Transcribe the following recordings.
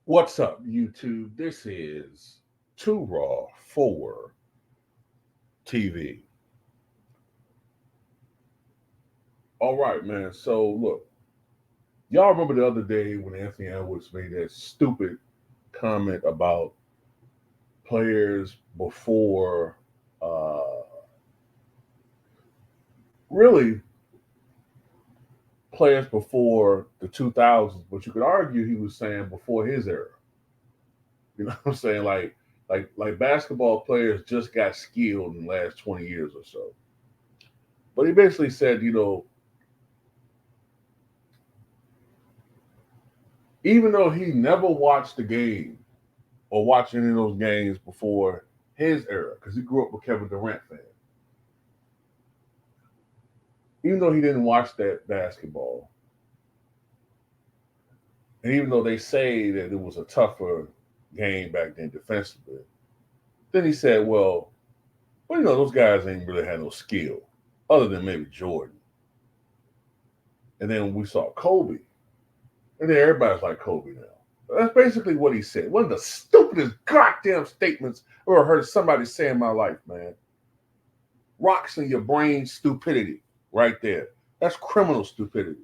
What's up, YouTube? This is Too Raw for TV. All right, man. So, look, y'all remember the other day when Anthony Edwards made that stupid comment about players before, uh, really, players before the 2000s, but you could argue he was saying before his era. You know what I'm saying? Like basketball players just got skilled in the last 20 years or so. But he basically said, even though he never watched the game or watched any of those games before his era, because he grew up a Kevin Durant fan, even though he didn't watch that basketball, and even though they say that it was a tougher game back then defensively, then he said, well, those guys ain't really had no skill other than maybe Jordan. And then we saw Kobe, and then everybody's like Kobe now. That's basically what he said. One of the stupidest goddamn statements I've ever heard somebody say in my life, man. Rocks in your brain stupidity right there. That's criminal stupidity.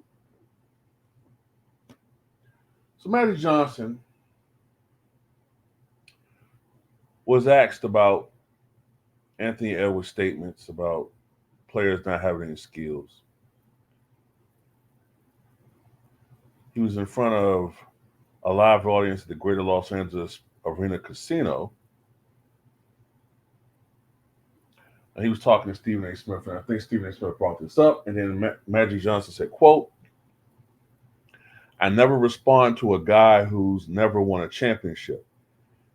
So Magic Johnson was asked about Anthony Edwards' statements about players not having any skills. He was in front of a live audience at the Greater Los Angeles Arena Casino, and he was talking to Stephen A. Smith, and I think Stephen A. Smith brought this up, and then Magic Johnson said, quote, I never respond to a guy who's never won a championship.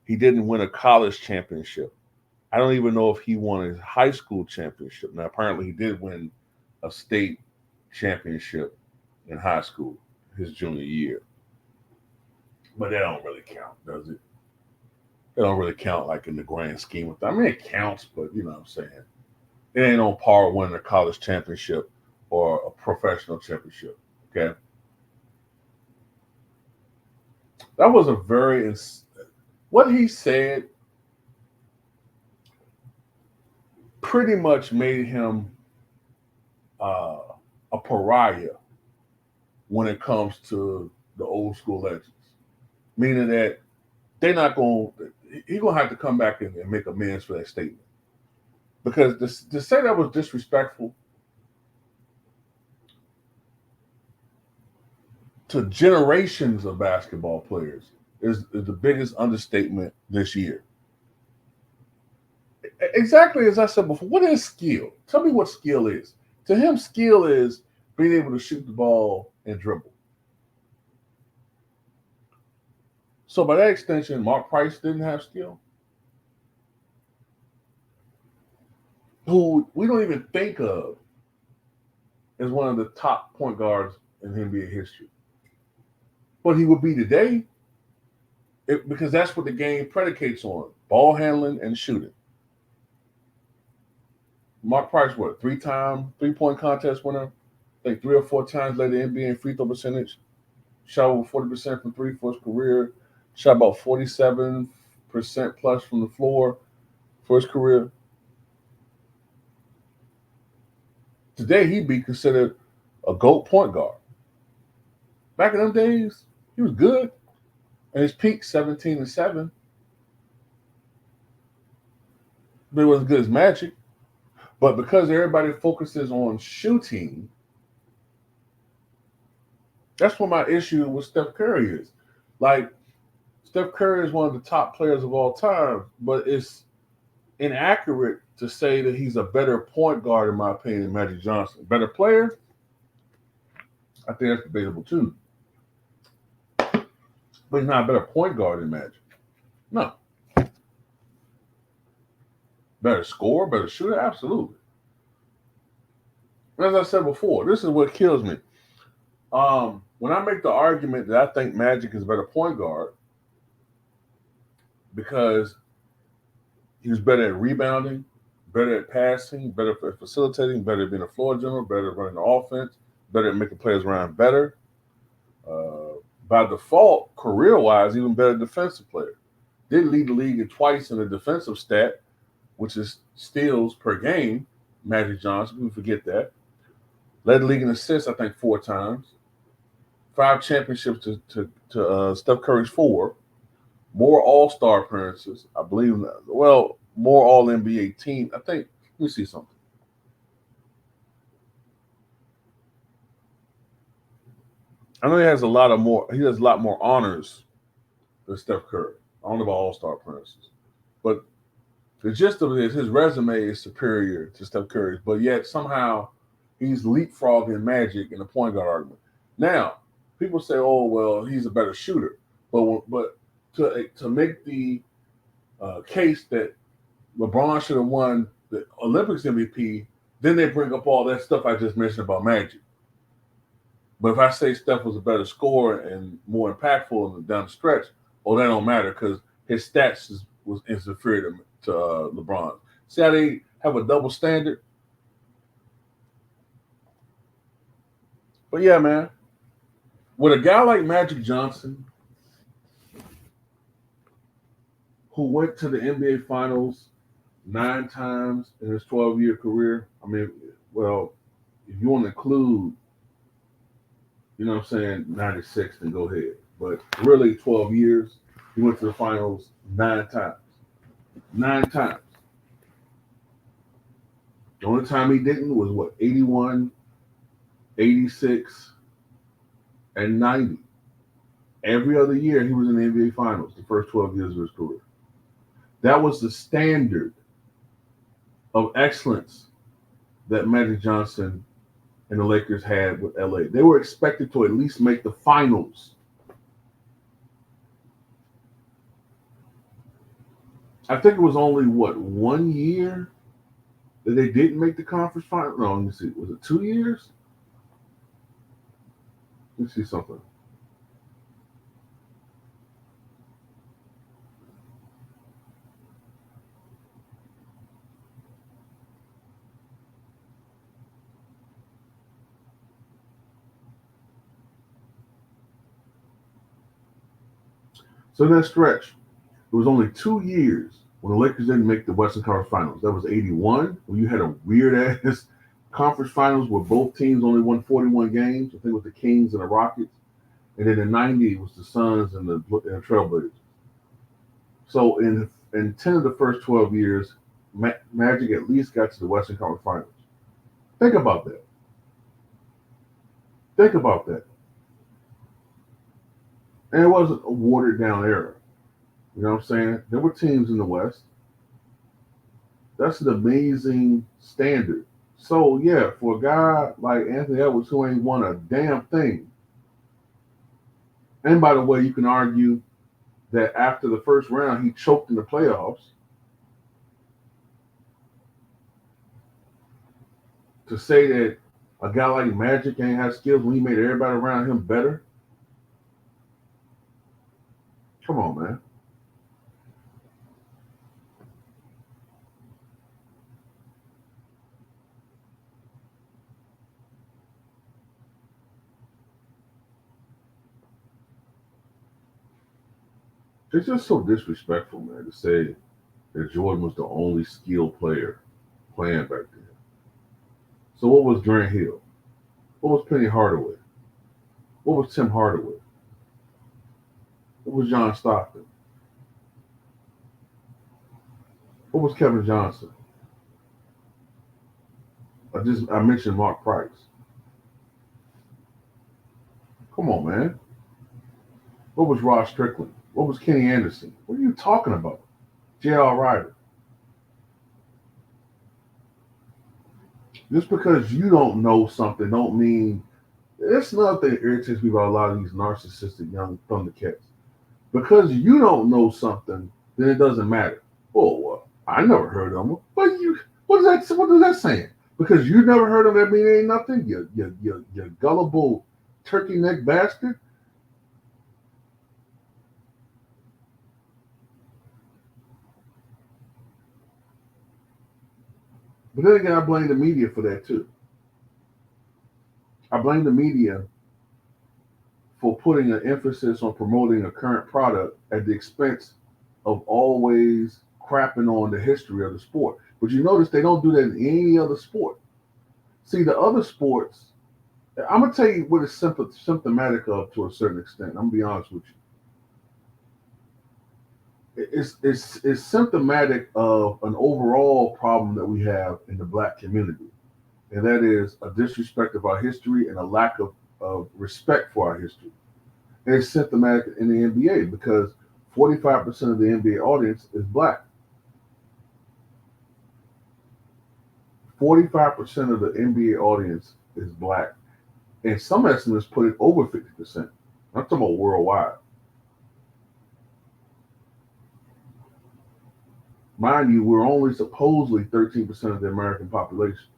He didn't win a college championship. I don't even know if he won a high school championship. Now, apparently, he did win a state championship in high school his junior year, but that don't really count, does it? It don't really count like in the grand scheme of things. I mean, it counts, but you know what I'm saying. It ain't on par with winning a college championship or a professional championship. Okay, that was a very what he said pretty much made him uh, a pariah when it comes to the old school legends, meaning that they're not going. He's gonna have to come back and make amends for that statement because to say that was disrespectful to generations of basketball players is the biggest understatement this year. Exactly as I said before, what is skill? Tell me what skill is. To him, skill is being able to shoot the ball and dribble. So by that extension, Mark Price didn't have skill, who we don't even think of as one of the top point guards in NBA history. But he would be today because that's what the game predicates on: ball handling and shooting. Mark Price, what, three-time 3-point contest winner? I think 3 or 4 times led the NBA in free throw percentage. Shot over 40% from three for his career. Shot about 47% plus from the floor for his career. Today, he'd be considered a GOAT point guard. Back in them days, he was good. And his peak, 17-7. But it wasn't good as Magic. But because everybody focuses on shooting, that's what my issue with Steph Curry is. Like, Steph Curry is one of the top players of all time, but it's inaccurate to say that he's a better point guard, in my opinion, than Magic Johnson. Better player? I think that's debatable too. But he's not a better point guard than Magic. No. Better scorer, better shooter? Absolutely. As I said before, this is what kills me. When I make the argument that I think Magic is a better point guard because he was better at rebounding, better at passing, better at facilitating, better at being a floor general, better at running the offense, better at making players around better, uh, by default, career-wise, even better defensive player. Did lead the league twice in the defensive stat, which is steals per game. Magic Johnson, we forget that. Led the league in assists, I think, 4 times. 5 championships to Steph Curry's 4. More All-Star appearances, I believe. Well, more All-NBA team. I think. Let me see something. I know he has a lot more honors than Steph Curry. I don't know about All-Star appearances, but the gist of it is his resume is superior to Steph Curry's, but yet somehow he's leapfrogging Magic in the point guard argument. Now, people say, "Oh, well, he's a better shooter," but to make the case that LeBron should have won the Olympics MVP, then they bring up all that stuff I just mentioned about Magic. But if I say Steph was a better scorer and more impactful down the stretch, that don't matter because his stats was inferior to LeBron. See how they have a double standard? But yeah, man, with a guy like Magic Johnson, who went to the NBA Finals 9 times in his 12-year career, I mean, well, if you want to include, 96, then go ahead. But really, 12 years, he went to the finals 9 times. 9 times. The only time he didn't was 81, 86, and 90. Every other year, he was in the NBA Finals the first 12 years of his career. That was the standard of excellence that Magic Johnson and the Lakers had with LA. They were expected to at least make the finals. I think it was only 1 year that they didn't make the conference final. No, let me see. Was it 2 years? Let me see something. So that stretch, it was only 2 years when the Lakers didn't make the Western Conference Finals. That was 81, when you had a weird-ass conference finals where both teams only won 41 games. I think it was the Kings and the Rockets. And then in 90, it was the Suns and the Trailblazers. So in 10 of the first 12 years, Magic at least got to the Western Conference Finals. Think about that. Think about that. And it wasn't a watered-down era. You know what I'm saying? There were teams in the West. That's an amazing standard. So, yeah, for a guy like Anthony Edwards who ain't won a damn thing, and by the way, you can argue that after the first round, he choked in the playoffs. To say that a guy like Magic ain't have skills when he made everybody around him better? Come on, man. It's just so disrespectful, man, to say that Jordan was the only skilled player playing back then. So what was Grant Hill? What was Penny Hardaway? What was Tim Hardaway? What was John Stockton? What was Kevin Johnson? I mentioned Mark Price. Come on, man. What was Ross Strickland? What was Kenny Anderson? What are you talking about? J.R. Ryder. Just because you don't know something don't mean. That's another thing that irritates me about a lot of these narcissistic young Thundercats. Because you don't know something, then it doesn't matter. Oh, well, I never heard of them. But what is that saying? Because you never heard of them, that mean it ain't nothing? You gullible turkey neck bastard. But then again, I blame the media for that too. I blame the media for putting an emphasis on promoting a current product at the expense of always crapping on the history of the sport. But you notice they don't do that in any other sport. See, the other sports, I'm gonna tell you what it's symptomatic of to a certain extent. I'm gonna be honest with you. It's symptomatic of an overall problem that we have in the black community, and that is a disrespect of our history and a lack of respect for our history. And it's symptomatic in the NBA because 45% of the NBA audience is black. 45% of the NBA audience is black. And some estimates put it over 50%. I'm talking about worldwide. Mind you, we're only supposedly 13% of the American population.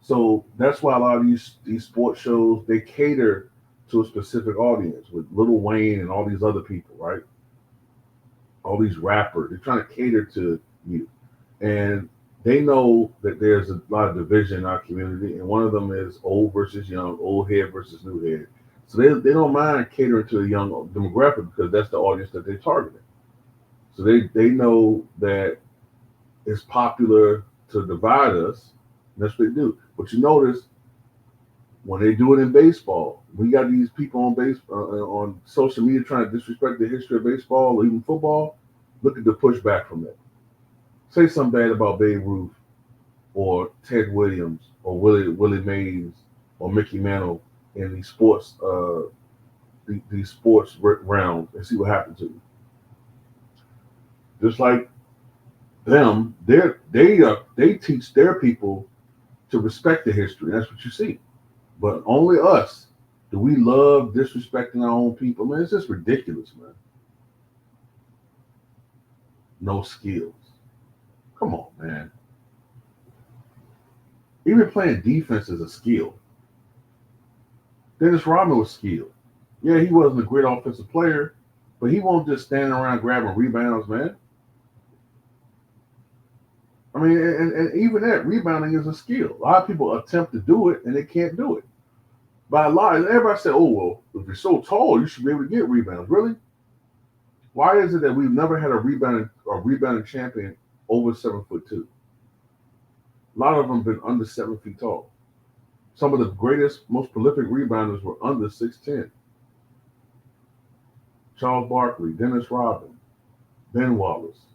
So that's why a lot of these sports shows, they cater to a specific audience with Lil Wayne and all these other people, right? All these rappers. They're trying to cater to you. And they know that there's a lot of division in our community, and one of them is old versus young, old head versus new head. So they don't mind catering to the young demographic because that's the audience that they're targeting. So they know that it's popular to divide us, and that's what they do. But you notice when they do it in baseball, we got these people on social media trying to disrespect the history of baseball or even football. Look at the pushback from that. Say something bad about Babe Ruth or Ted Williams or Willie Mays or Mickey Mantle in these sports rounds and see what happens to you. Just like them, they teach their people to respect the history. That's what you see. But only us do we love disrespecting our own people. Man, it's just ridiculous, man. No skills. Come on, man. Even playing defense is a skill. Dennis Rodman was skilled. Yeah, he wasn't a great offensive player, but he won't just stand around grabbing rebounds, man. I mean, and even that rebounding is a skill. A lot of people attempt to do it and they can't do it. By a lot, everybody said, "Oh well, if you're so tall, you should be able to get rebounds." Really? Why is it that we've never had a rebounding champion over 7'2"? A lot of them have been under 7 feet tall. Some of the greatest, most prolific rebounders were under 6'10". Charles Barkley, Dennis Rodman, Ben Wallace,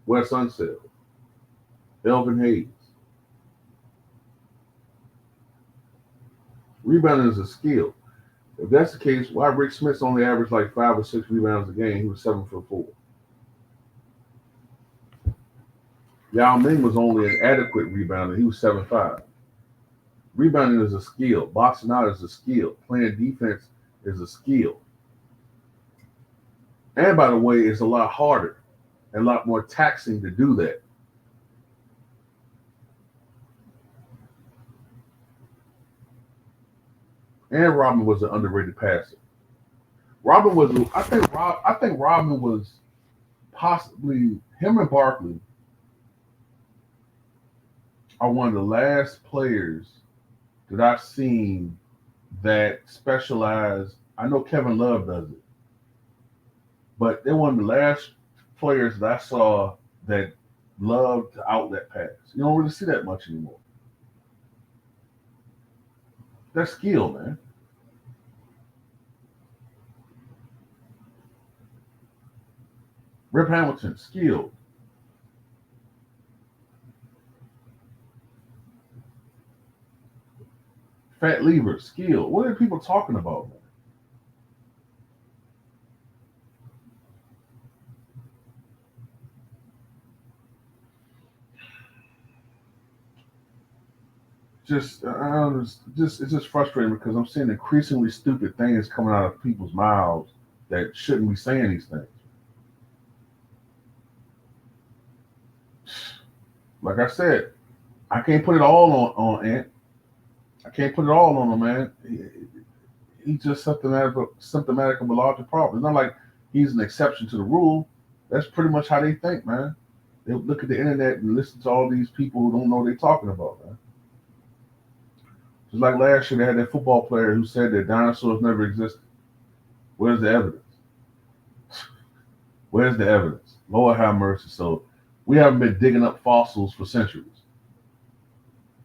Wes Unseld, Elvin Hayes. Rebounding is a skill. If that's the case, why Rick Smith's only averaged like 5 or 6 rebounds a game? He was 7'4". Yao Ming was only an adequate rebounder. He was 7'5". Rebounding is a skill. Boxing out is a skill. Playing defense is a skill. And by the way, it's a lot harder and a lot more taxing to do that. And Rodman was an underrated passer. I think Rodman was possibly, him and Barkley are one of the last players that I've seen that specialize. I know Kevin Love does it, but they're one of the last players that I saw that loved to outlet pass. You don't really see that much anymore. That's skill, man. Rip Hamilton, skill. Fat Lever, skill. What are people talking about, man? It's just frustrating because I'm seeing increasingly stupid things coming out of people's mouths that shouldn't be saying these things. Like I said, I can't put it all on Ant. I can't put it all on him, man. He's just symptomatic of a larger problem. It's not like he's an exception to the rule. That's pretty much how they think, man. They look at the internet and listen to all these people who don't know what they're talking about, man. Just like last year, they had that football player who said that dinosaurs never existed. Where's the evidence? Where's the evidence? Lord have mercy. So we haven't been digging up fossils for centuries.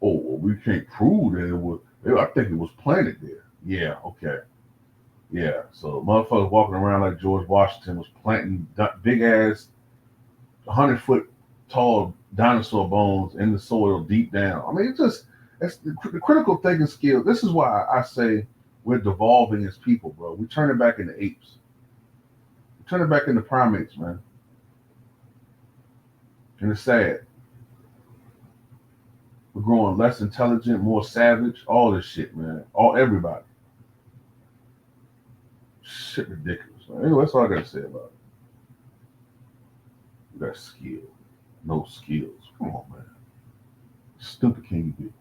Oh, well, we can't prove that it was. I think it was planted there. Yeah, okay. Yeah. So motherfuckers walking around like George Washington was planting big ass 100-foot tall dinosaur bones in the soil deep down. I mean, it's the critical thinking skill. This is why I say we're devolving as people, bro. We turn it back into apes. We turn it back into primates, man. And it's sad. We're growing less intelligent, more savage, all this shit, man. Everybody. Shit ridiculous. Man. Anyway, that's all I gotta say about it. You got skill. No skills. Come on, man. Stupid can you be?